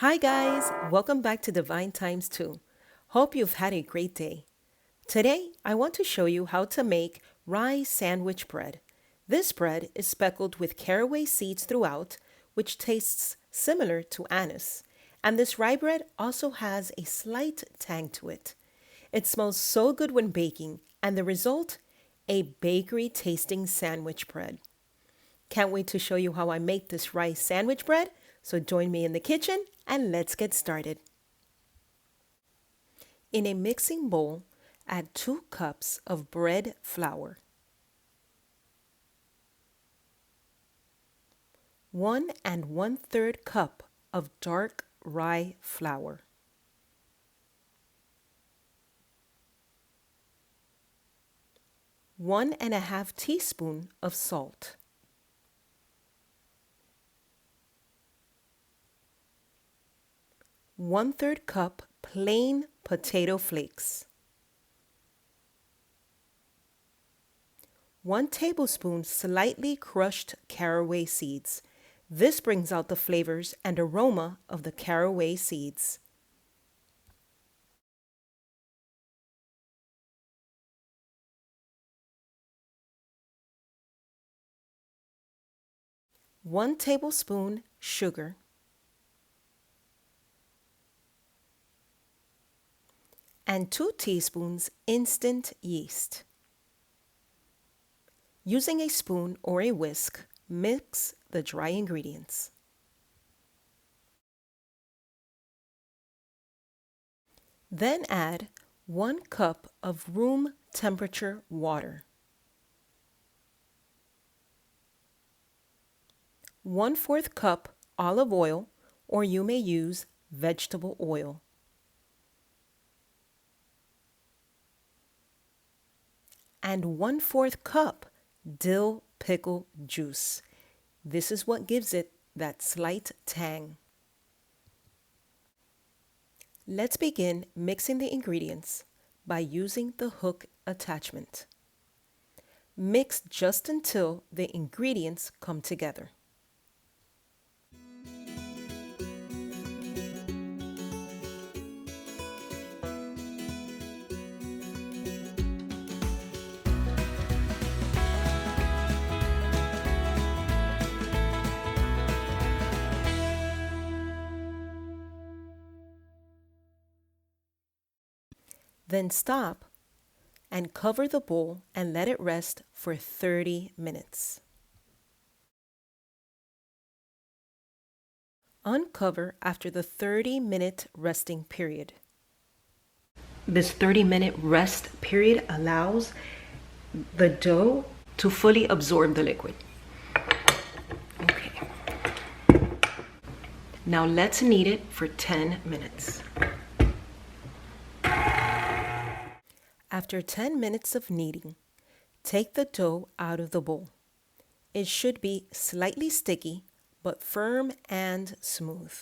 Hi guys, welcome back to Divine Times 2. Hope you've had a great day. Today, I want to show you how to make rye sandwich bread. This bread is speckled with caraway seeds throughout, which tastes similar to anise. And this rye bread also has a slight tang to it. It smells so good when baking, and the result? A bakery tasting sandwich bread. Can't wait to show you how I make this rice sandwich bread, so join me in the kitchen and let's get started. In a mixing bowl, add 2 cups of bread flour, 1 1/3 cup of dark rye flour, 1½ teaspoon of salt, 1/3 cup plain potato flakes, 1 tablespoon slightly crushed caraway seeds. This brings out the flavors and aroma of the caraway seeds. One tablespoon sugar, and 2 teaspoons instant yeast. Using a spoon or a whisk, mix the dry ingredients. Then add 1 cup of room temperature water, 1/4 cup olive oil, or you may use vegetable oil, and 1/4 cup dill pickle juice. This is what gives it that slight tang. Let's begin mixing the ingredients by using the hook attachment. Mix just until the ingredients come together. Then stop and cover the bowl and let it rest for 30 minutes. Uncover after the 30-minute resting period. This 30-minute rest period allows the dough to fully absorb the liquid. Okay. Now let's knead it for 10 minutes. After 10 minutes of kneading, take the dough out of the bowl. It should be slightly sticky, but firm and smooth.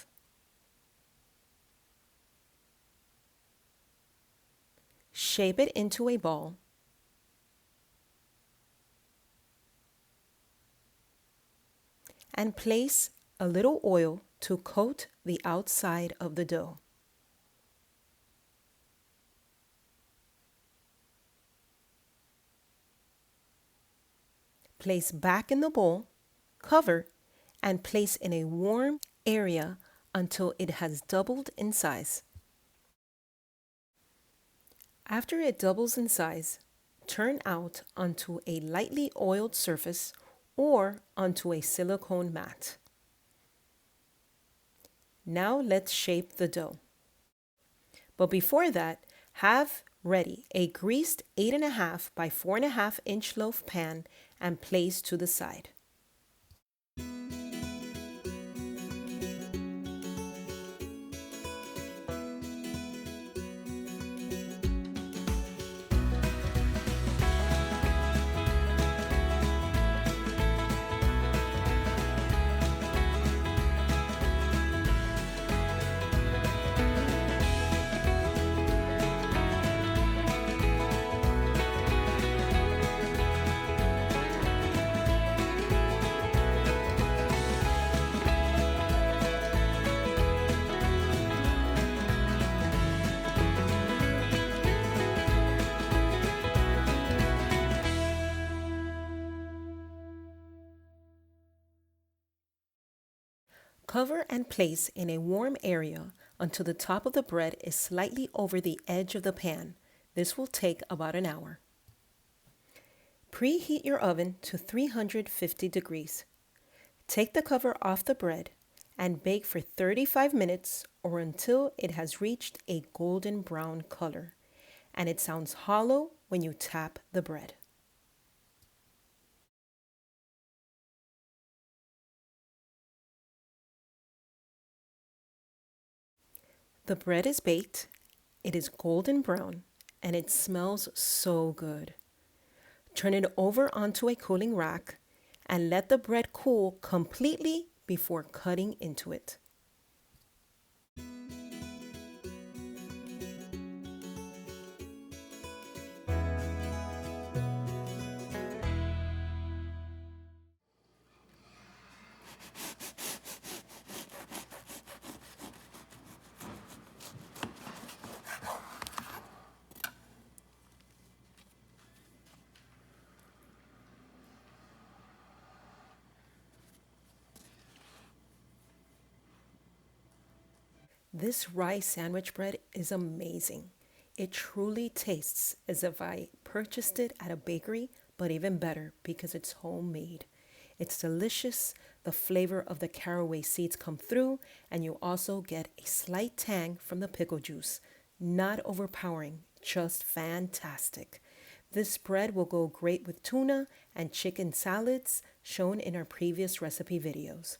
Shape it into a ball. And place a little oil to coat the outside of the dough. Place back in the bowl, cover, and place in a warm area until it has doubled in size. After it doubles in size, turn out onto a lightly oiled surface or onto a silicone mat. Now let's shape the dough. But before that, have ready a greased 8½ by 4½ inch loaf pan and place to the side. Cover and place in a warm area until the top of the bread is slightly over the edge of the pan. This will take about an hour. Preheat your oven to 350 degrees. Take the cover off the bread and bake for 35 minutes or until it has reached a golden brown color and it sounds hollow when you tap the bread. The bread is baked, it is golden brown, and it smells so good. Turn it over onto a cooling rack and let the bread cool completely before cutting into it. This rye sandwich bread is amazing. It truly tastes as if I purchased it at a bakery, but even better because it's homemade. It's delicious, the flavor of the caraway seeds come through, and you also get a slight tang from the pickle juice. Not overpowering, just fantastic. This bread will go great with tuna and chicken salads shown in our previous recipe videos.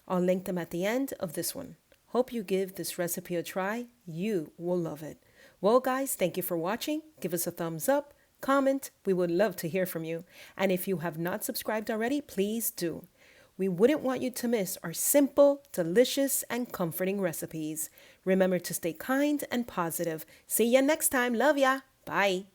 I'll link them at the end of this one. Hope you give this recipe a try. You will love it. Well, guys, thank you for watching. Give us a thumbs up, comment. We would love to hear from you. And if you have not subscribed already, please do. We wouldn't want you to miss our simple, delicious, and comforting recipes. Remember to stay kind and positive. See ya next time. Love ya. Bye.